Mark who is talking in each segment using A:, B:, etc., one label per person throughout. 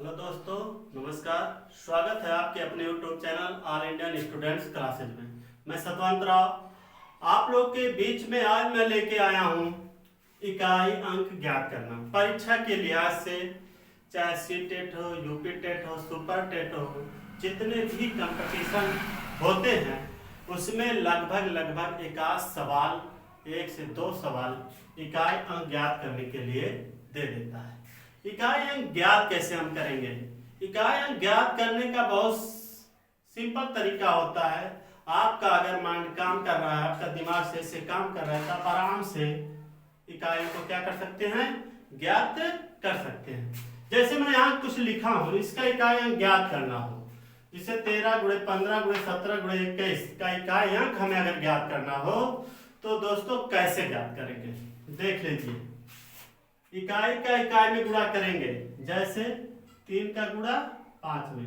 A: Hello दोस्तों, नमस्कार। स्वागत है आपके अपने YouTube channel all Indian students classes में। मैं सतवंत राव आप लोग के बीच में आज मैं लेके आया हूँ इकाई अंक ज्ञात करना। परीक्षा के लिहाज से चाहे सी टेट हो, यूपी टेट हो, सुपर टेट हो, जितने भी कंपटीशन होते हैं उसमें लगभग एक आध सवाल, 1 से 2 सवाल इकाई अंक ज्ञात करने के लिए दे देता है। इकाई अंक ज्ञात कैसे हम करेंगे? इकाई अंक ज्ञात करने का बहुत सिंपल तरीका होता है। आपका अगर माइंड काम कर रहा है, आपका दिमाग से ऐसे काम कर रहा है, तो आप आराम से इकाई को क्या कर सकते हैं? ज्ञात कर सकते हैं। जैसे मैं यहाँ कुछ लिखा हूं, इसका इकाई अंक ज्ञात करना हो, जिसे 13 गुणे 15 गुणे 17 गुणे 21 का इकाई अंक हमें अगर ज्ञात करना हो तो दोस्तों कैसे ज्ञात करेंगे? देख लीजिए। इकाई का इकाई में गुणा करेंगे। जैसे 3 का गुणा 5 में,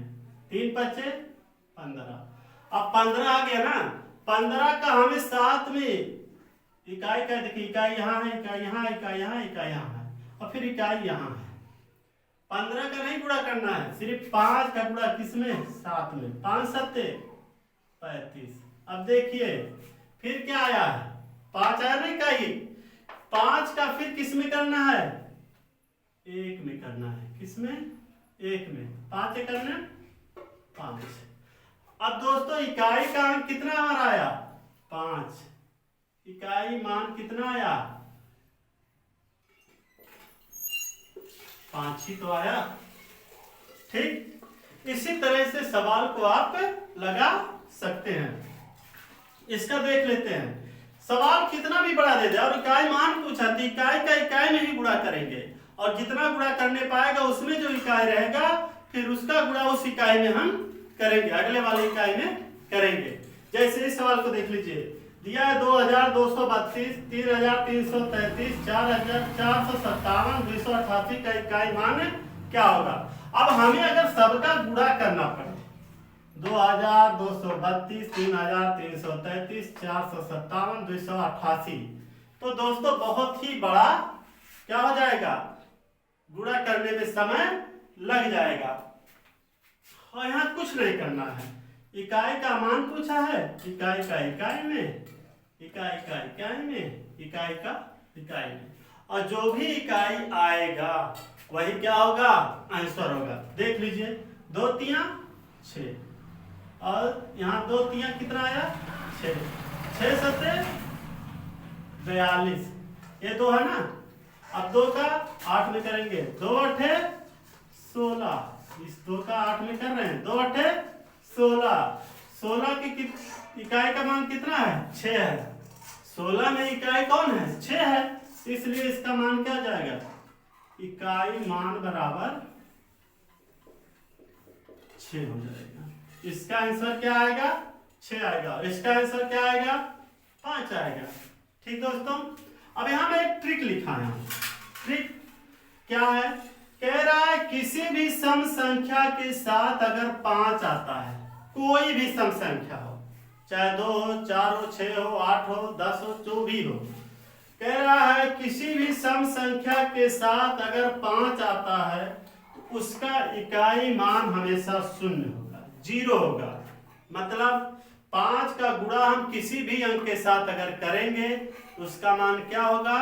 A: 3 पचे 15। अब 15 आ गया ना, 15 का हमें 7 में इकाई का, देखिए इकाई यहाँ है, इकाई यहाँ, इकाई यहाँ, इकाई यहाँ है, और फिर इकाई यहाँ है। 15 का नहीं गुणा करना है, सिर्फ 5 का गुणा किसमें? 7 में। 5 सत्ते 35। अब देखिए फिर क्या आया है? 5 आया ना इकाई। 5 का फिर किस में करना है? 1 में करना है। किसमें? 1 में। 5 करना 5। अब दोस्तों इकाई का अंक कितना हमारा आया? 5। इकाई मान कितना आया? 5 ही तो आया। ठीक, इसी तरह से सवाल को आप लगा सकते हैं। इसका देख लेते हैं। सवाल कितना भी बड़ा दे दे और इकाई मान पूछा तो इकाई का इकाई में ही गुणा करेंगे, और जितना गुणा करने पाएगा उसमें जो इकाई रहेगा फिर उसका गुणा उस इकाई में हम करेंगे, अगले वाले इकाई में करेंगे। जैसे इस सवाल को देख लीजिए। दिया है 2232, 3333, 4457, 288 का इकाई मान क्या होगा? अब हमें अगर सबका गुणा करना पड़े, 2232, 3333, 457, 288, तो दोस्तों बहुत ही बड़ा क्या हो जाएगा? गुणा करने में समय लग जाएगा। और यहाँ कुछ नहीं करना है, इकाई का मान पूछा है, इकाई का इकाई में, इकाई का इकाई में, इकाई का इकाई में, और जो भी इकाई आएगा वही क्या होगा? आंसर होगा। देख लीजिए, 2 तिया 6, और यहाँ 2 तिया कितना आया? 6। 6 सत्ते 42, ये 2 है ना। अब 2 का 8 में करेंगे, 2 अठे 16, इस 2 का 8 में कर रहे हैं, 2 अठे 16। 16 की इकाई का मान कितना है? 6 है। 16 में इकाई कौन है? 6 है, इसलिए इसका मान क्या जाएगा? इकाई मान बराबर 6 हो जाएगा। इसका आंसर क्या आएगा? 6 आएगा। इसका आंसर क्या आएगा? 5 आएगा। ठीक दोस्तों, अब यहां मैं एक ट्रिक लिखा है। ट्रिक क्या है? कह रहा है किसी भी सम संख्या के साथ अगर 5 आता है, कोई भी सम संख्या हो, चाहे 2 हो, 4 हो, 6 हो, 8 हो, 10 हो, जो भी हो, कह रहा है किसी भी सम संख्या के साथ अगर 5 आता है तो उसका इकाई मान हमेशा 0 होगा, 0 होगा। मतलब 5 का गुणा हम किसी भी अंक के साथ अगर करेंगे तो उसका मान क्या होगा?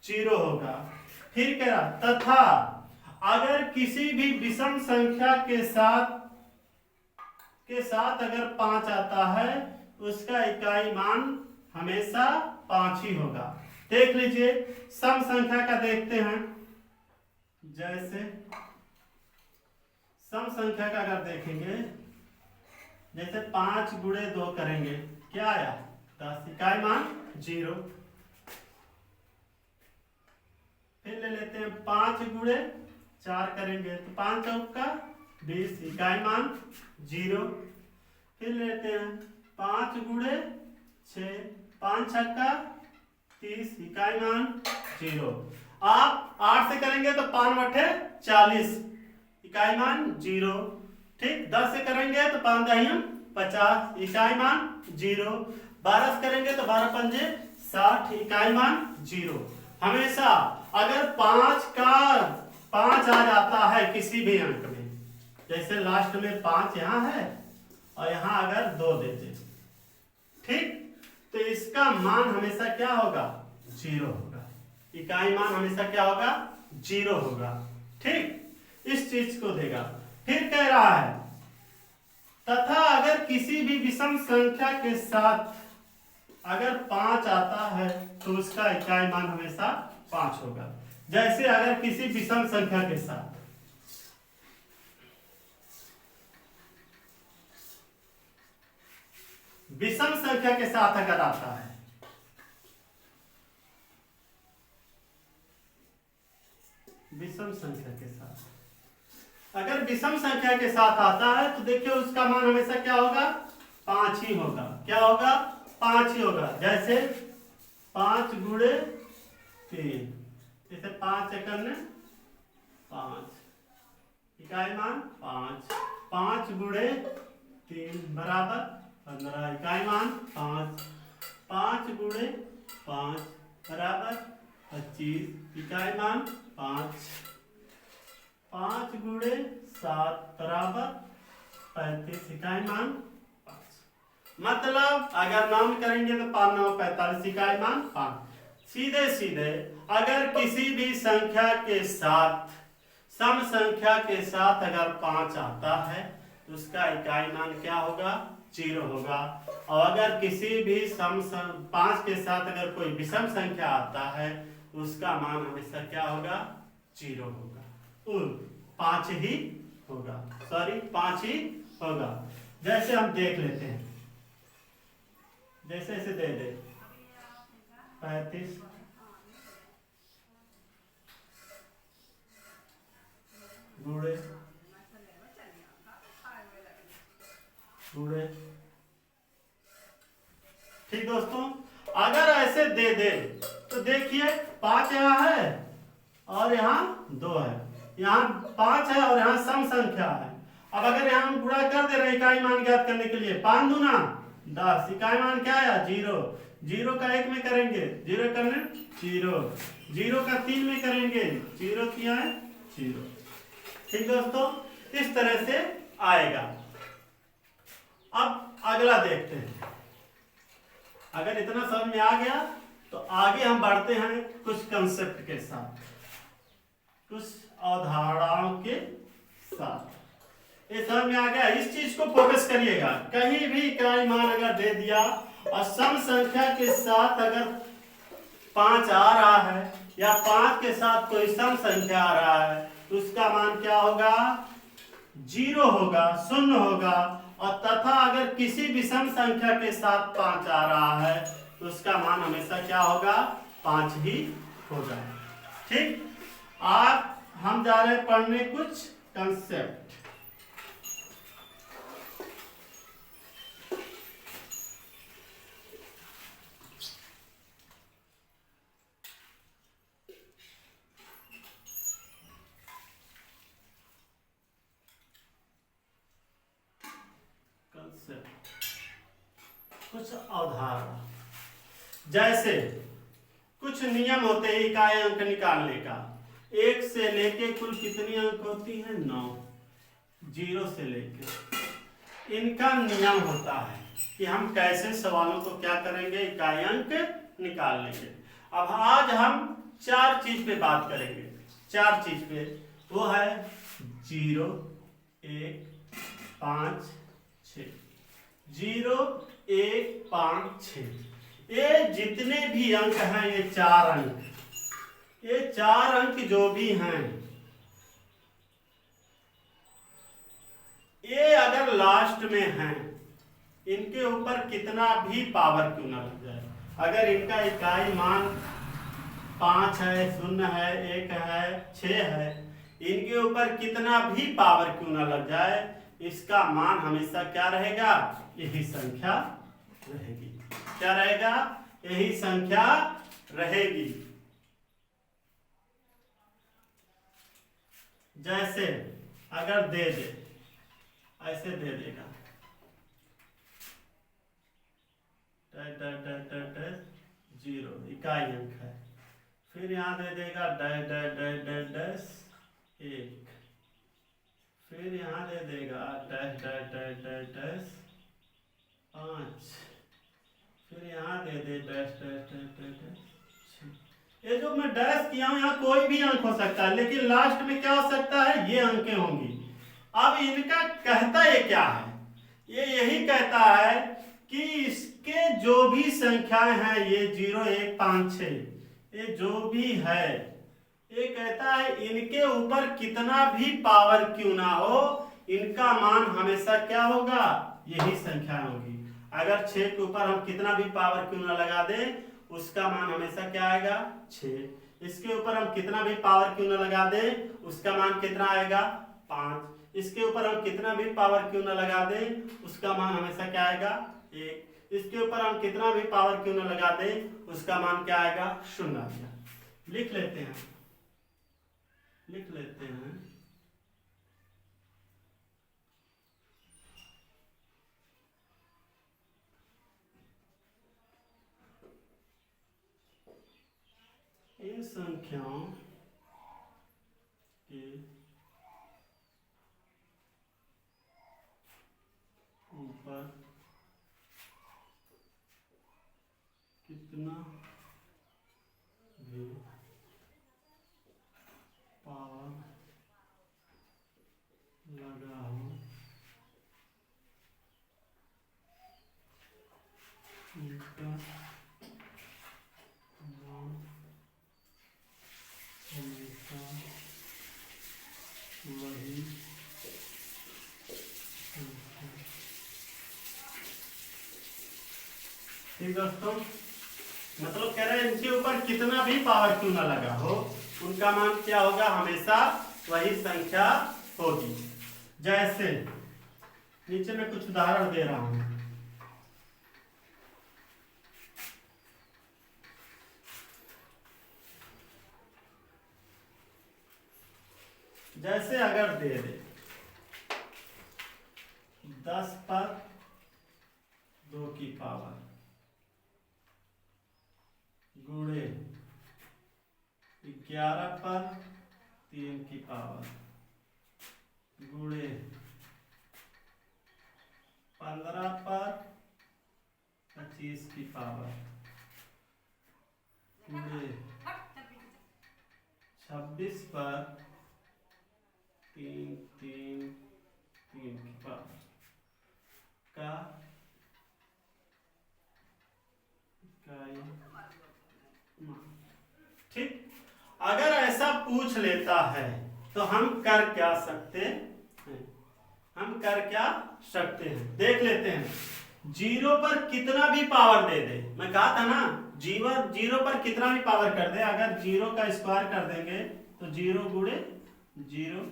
A: 0 होगा। फिर कह रहा तथा अगर किसी भी विषम संख्या के साथ अगर 5 आता है उसका इकाई मान हमेशा 5 ही होगा। देख लीजिए, सम संख्या का देखते हैं। जैसे सम संख्या का अगर देखेंगे, जैसे 5 गुणे 2 करेंगे, क्या आया? 10, इकाई मान 0। फिर ले लेते हैं 5 गुणे 4 करेंगे तो 5 चौका 20, इकाई मान 0। फिर लेते हैं 5 गुणे 6, 5 छक्का 30, इकाई मान 0। आप 8 से करेंगे तो 5 अठे 40, इकाई मान 0। ठीक, 10 से करेंगे तो 5 दहियम 50, इकाई मान 0। 12 से करेंगे तो 12 पंजे 60, इकाई मान 0। हमेशा अगर 5 का 5 आ जाता है किसी भी अंक में, जैसे लास्ट में 5 यहाँ है और यहाँ अगर 2 देते, ठीक, तो इसका मान हमेशा क्या होगा, 0 होगा। इकाई मान हमेशा क्या होगा, 0 होगा। ठीक, इस चीज को देगा। फिर कह रहा है तथा अगर किसी भी विषम संख्या के साथ अगर 5 आता है तो उसका इकाई मान हमेशा 5 होगा। जैसे अगर किसी विषम संख्या के साथ विषम संख्या के साथ अगर आता है, विषम संख्या के साथ अगर विषम संख्या के साथ आता है तो देखिए उसका मान हमेशा क्या होगा, 5 ही होगा। क्या होगा, 5 ही होगा। जैसे 5 गुणे 3, जैसे 5 एकड़ ने 5, इकाई मान 5, 5 गुणे 3 बराबर 15, इकाई मान 5, 5 गुणे 5 बराबर 25, इकाई मान 5, 5 गुणे 7 बराबर 35, इकाई मान 5। मतलब अगर नाम करेंगे तो 5 9 45, इकाई मान 5। सीधे सीधे अगर किसी भी संख्या के साथ, सम संख्या के साथ अगर 5 आता है तो उसका इकाई मान क्या होगा, 0 होगा। और अगर किसी भी 5 के साथ अगर कोई विषम संख्या आता है तो उसका मान हमेशा क्या होगा, 0 होगा। 5 ही होगा, सॉरी 5 ही होगा। जैसे हम देख लेते हैं, जैसे ऐसे दे दे 35 गुणे गुणे, ठीक दोस्तों, अगर ऐसे दे दे तो देखिए 5 यहाँ है और यहाँ 2 है, यहाँ 5 है और यहाँ सम संख्या है। अब अगर यहाँ हम गुणा कर दे रहे हैं इकाई मान ज्ञात करने के लिए, 5 दूना 10, इकाई मान क्या आया, 0, 0 का 1 में करेंगे 0 करने 0, 0 का 3 में करेंगे 0 किया है 0। ठीक दोस्तों, इस तरह से आएगा। अब अगला देखते हैं। अगर इतना समझ में आ गया तो आगे हम बढ़ते हैं कुछ कंसेप्ट के साथ, कुछ अवधारणाओं के साथ। ये समझ में आ गया, इस चीज को फोकस करिएगा। कहीं भी इकाई मान अगर दे दिया और सम संख्या के साथ अगर 5 आ रहा है या 5 के साथ कोई सम संख्या आ रहा है तो उसका मान क्या होगा, 0 होगा, 0 होगा। और तथा अगर किसी विषम संख्या के साथ 5 आ रहा है तो उसका मान हमेशा क्या होगा, 5 ही होगा। ठीक, आप हम जा रहे हैं पढ़ने कुछ कंसेप्ट। कुछ अवधारणा, जैसे कुछ नियम होते हैं इकाई अंक निकालने का। 1 से लेके कुल कितनी अंक होती है, 9, 0 से लेके। इनका नियम होता है कि हम कैसे सवालों को क्या करेंगे, इकाई अंक निकाल लेंगे। अब आज हम 4 चीज पे बात करेंगे, 4 चीज पे, वो है 0, 1, 5, 6, 0, 1, 5, 6। ये जितने भी अंक हैं, ये 4 अंक, ये 4 अंक जो भी हैं, ये अगर लास्ट में हैं, इनके ऊपर कितना भी पावर क्यों ना लग जाए, अगर इनका इकाई मान 5 है, 0 है, 1 है, 6 है, इनके ऊपर कितना भी पावर क्यों ना लग जाए, इसका मान हमेशा क्या रहेगा, यही संख्या रहेगी। क्या रहेगा, यही संख्या रहेगी। जैसे अगर दे दे, ऐसे दे देगा 0, इकाई अंक है। फिर यहां दे देगा 1, फिर यहाँ दे देगा dash dash dash dash dash 5, फिर यहाँ दे दे dash dash dash dash dash 6। ये जो मैं डैश किया हूँ यहाँ कोई भी अंक हो सकता है, लेकिन लास्ट में क्या हो सकता है, ये अंकें होंगी। अब इनका कहता ये क्या है, ये यही कहता है कि इसके जो भी संख्याएं हैं, ये 0 1 5 6, ये जो भी है, ये कहता है इनके ऊपर कितना भी पावर क्यों ना हो, इनका मान हमेशा क्या होगा, यही संख्या होगी। अगर 6 के ऊपर हम कितना भी पावर क्यों ना लगा दें, उसका मान हमेशा क्या आएगा, 6। इसके ऊपर हम कितना भी पावर क्यों ना लगा दें, उसका मान कितना आएगा, 5। इसके ऊपर हम कितना भी पावर क्यों ना लगा दें, उसका मान हमेशा क्या आएगा, 1। इसके ऊपर हम कितना भी पावर क्यों ना लगा दें, उसका मान क्या आएगा, 0 आएगा। लिख लेते हैं, लिख लेते हैं। इन संख्याओं के ऊपर कितना भी पावर लगाओ, इनका मान हमेशा वही ठीक दोस्तों, मतलब कह रहे हैं इनके ऊपर कितना भी पावर क्यों ना लगा हो, उनका मान क्या होगा, हमेशा वही संख्या होगी। जैसे नीचे में कुछ उदाहरण दे रहा हूं। जैसे अगर दे दे 10 पर 2 की पावर गुणे 11 पर 3 की पावर गुणे 15 पर 25 की पावर गुणे 26 पर 3 3 3 की पावर का इकाई मान। ठीक, अगर ऐसा पूछ लेता है तो हम कर क्या सकते हैं, हम कर क्या सकते हैं, देख लेते हैं। 0 पर कितना भी पावर दे दे, मैं कहा था ना 0 पर कितना भी पावर कर दे, अगर 0 का स्क्वायर कर देंगे तो 0 गुणे 0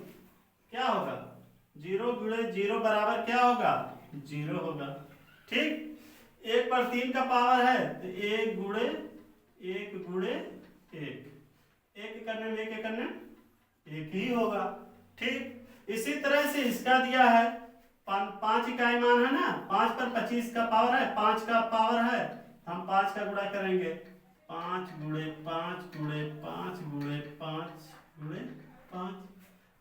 A: क्या होगा, 0 गुणे 0 बराबर क्या होगा, 0 होगा। ठीक, 1 पर 3 का पावर है तो 1 गुणे 1 गुणे 1, 1 करने में 1 करने 1 ही होगा। ठीक, इसी तरह से इसका दिया है 5 इकाई मान है ना, 5 पर 25 का पावर है, 5 का पावर है, हम 5 का गुणा करेंगे, 5 गुणे 5 गुणे 5 गुणे 5 गुणे 5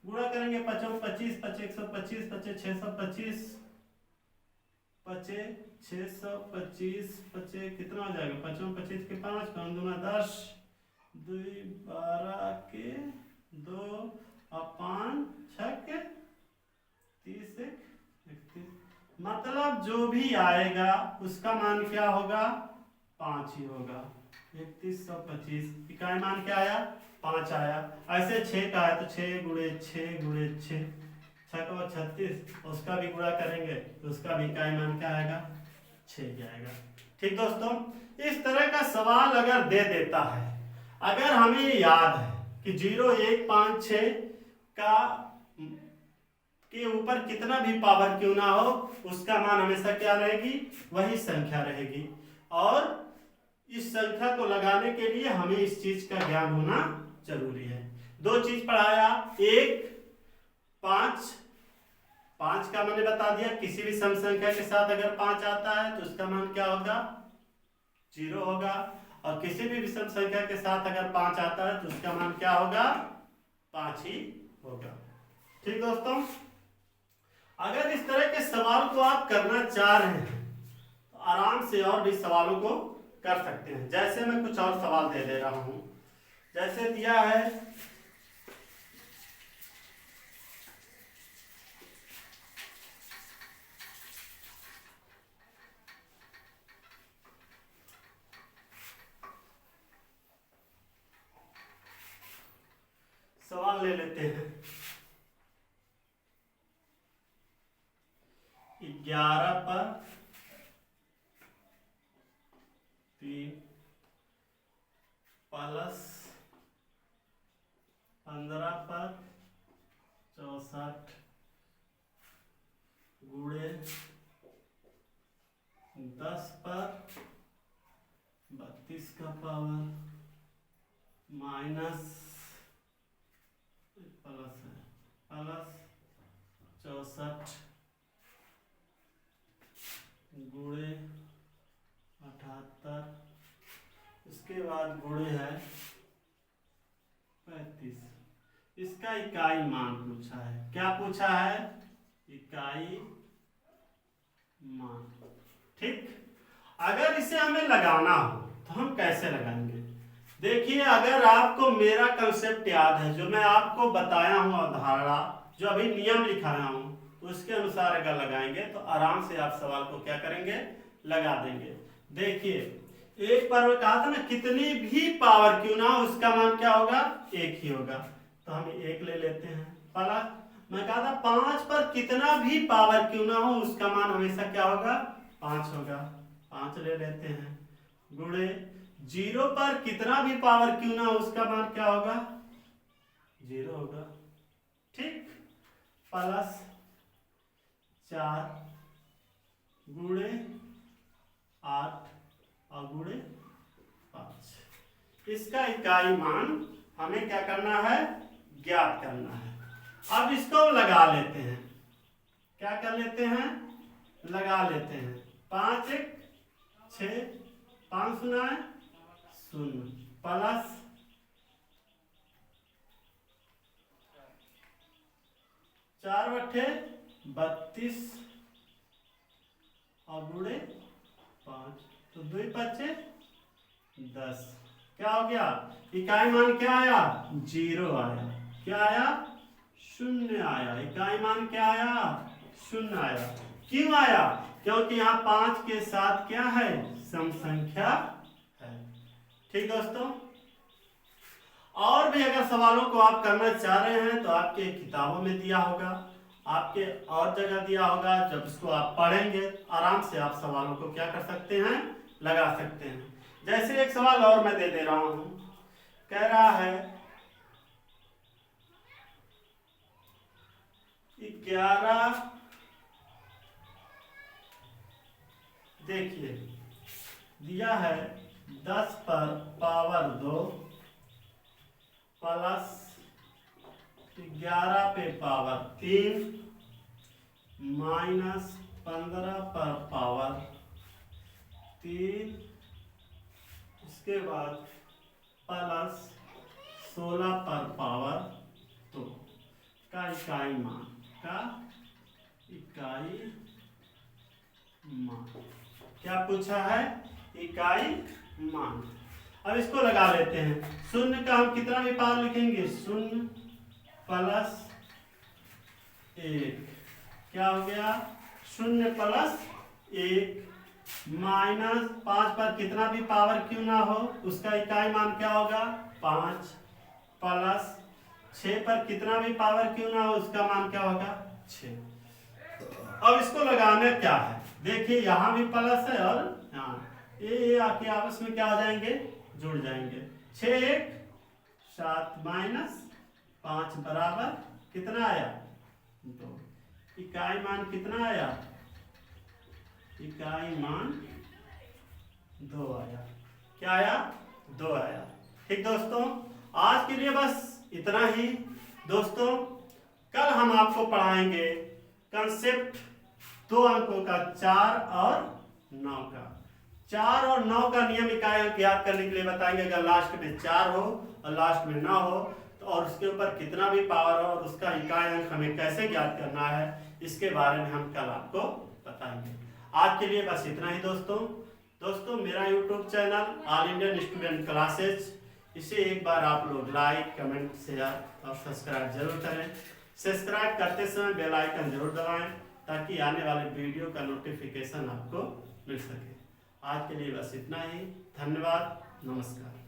A: गुणा करेंगे, 5 25 5 125 5 625 5 625 5 कितना हो जाएगा, 5 25 के 5 5 दूना 10 2 12 के 2 और 5 6 के 30 31, मतलब जो भी आएगा उसका मान क्या होगा, 5 ही होगा। 3125 इकाई मान क्या आया, 5 आया। ऐसे 6 का है तो 6 गुणे 6 गुणे 6 6 का 36, उसका भी गुणा करेंगे तो उसका भी इकाई मान क्या आएगा, 6 आएगा। ठीक दोस्तों, इस तरह का सवाल अगर दे देता है, अगर हमें याद है कि 0 1 5 6 का के ऊपर कितना भी पावर क्यों ना हो, उसका मान हमेशा क्या रहेगी, वही संख्या रहेगी। और इस संख्या को लगाने के लिए हमें इस चीज का ज्ञान होना जरूरी है। 2 चीज पढ़ाया, एक 5 का मैंने बता दिया, किसी भी सम संख्या के साथ अगर 5 आता है तो उसका मान क्या होगा, 0 होगा, और किसी भी विषम संख्या के साथ अगर 5 आता है तो उसका मान क्या होगा, 5 ही होगा। ठीक दोस्तों, अगर इस तरह के सवाल को आप करना चाह रहे हैं तो आराम से और भी सवालों को कर सकते हैं। जैसे मैं कुछ और सवाल दे रहा हूं, जैसे दिया है सवाल ले लेते हैं 11 पर 3 प्लस 15 पर 64 गुणे 10 पर 32 का पावर माइनस प्लस 64 गुणे 78, उसके बाद गुणे है 35। इसका इकाई मान पूछा है। क्या पूछा है? इकाई मान। ठीक, अगर इसे हमें लगाना हो तो हम कैसे लगाएंगे? देखिए, अगर आपको मेरा कंसेप्ट याद है, जो मैं आपको बताया हूं अवधारणा, जो अभी नियम लिखाया हूं, उसके अनुसार अगर लगाएंगे तो आराम से आप सवाल को क्या करेंगे? लगा देंगे। देखिए, एक बार मैं कहा था ना, कितनी भी पावर क्यों ना हो उसका मान क्या होगा? एक ही होगा। तो हम एक ले लेते हैं। प्लस मैं कहा था 5 पर कितना भी पावर क्यों ना हो उसका मान हमेशा क्या होगा? 5 होगा। 5 ले लेते हैं। गुणे 0 पर कितना भी पावर क्यों ना हो उसका मान क्या होगा? 0 होगा। ठीक, प्लस 4 गुणे 8 और गुणे 5। इसका इकाई मान हमें क्या करना है? ज्ञात करना है। अब इसको लगा लेते हैं। क्या कर लेते हैं? लगा लेते हैं। 5 1 6, 5 0 0, प्लस 4 बट्ठे 32 और गुणे 5, तो 2 5 10। क्या हो गया? इकाई मान क्या आया? 0 आया। क्या आया? 0 आया। इकाई मान क्या आया? 0 आया। क्यों आया? क्योंकि यहाँ 5 के साथ क्या है? सम संख्या है। ठीक दोस्तों, और भी अगर सवालों को आप करना चाह रहे हैं तो आपके किताबों में दिया होगा, आपके और जगह दिया होगा। जब इसको आप पढ़ेंगे आराम से आप सवालों को क्या कर सकते हैं? लगा सकते हैं। जैसे एक सवाल और मैं दे रहा हूं, कह रहा है 11, देखिए दिया है 10 पर पावर 2 प्लस 11 पे पावर 3 माइनस 15 पर पावर 3, उसके बाद प्लस 16 पर पावर 2 का इकाई मान। का इकाई मान क्या पूछा है? इकाई मान। अब इसको लगा लेते हैं। 0 का हम कितना भी पावर लिखेंगे? 0 प्लस 1। क्या हो गया? 0 प्लस 1 माइनस 5 पर कितना भी पावर क्यों ना हो उसका इकाई मान क्या होगा? 5, प्लस 6 पर कितना भी पावर क्यों ना हो उसका मान क्या होगा? 6। अब इसको लगाना क्या है? देखिए, यहां भी प्लस है और यहाँ ये आके आपस में क्या हो जाएंगे? जुड़ जाएंगे। 6 1 7 माइनस 5 बराबर कितना आया? 2। इकाई मान कितना आया? इकाई मान 2 आया। क्या आया? 2 आया। ठीक दोस्तों, आज के लिए बस इतना ही। दोस्तों, कल हम आपको पढ़ाएंगे कंसेप्ट 2 अंकों का 4 और 9 का। 4 और 9 का नियम इकाई अंक याद करने के लिए बताएंगे। अगर लास्ट में 4 हो और लास्ट में 9 हो तो और उसके ऊपर कितना भी पावर हो और उसका इकाई अंक हमें कैसे ज्ञात करना है, इसके बारे में हम कल आपको बताएंगे। आज के लिए बस इतना ही दोस्तों मेरा YouTube channel all Indian student classes, इसे एक बार आप लोग लाइक, कमेंट, शेयर और सब्सक्राइब जरूर करें। सब्सक्राइब करते समय बेल आइकन जरूर दबाएं ताकि आने वाले वीडियो का नोटिफिकेशन आपको मिल सके। आज के लिए बस इतना ही। धन्यवाद, नमस्कार।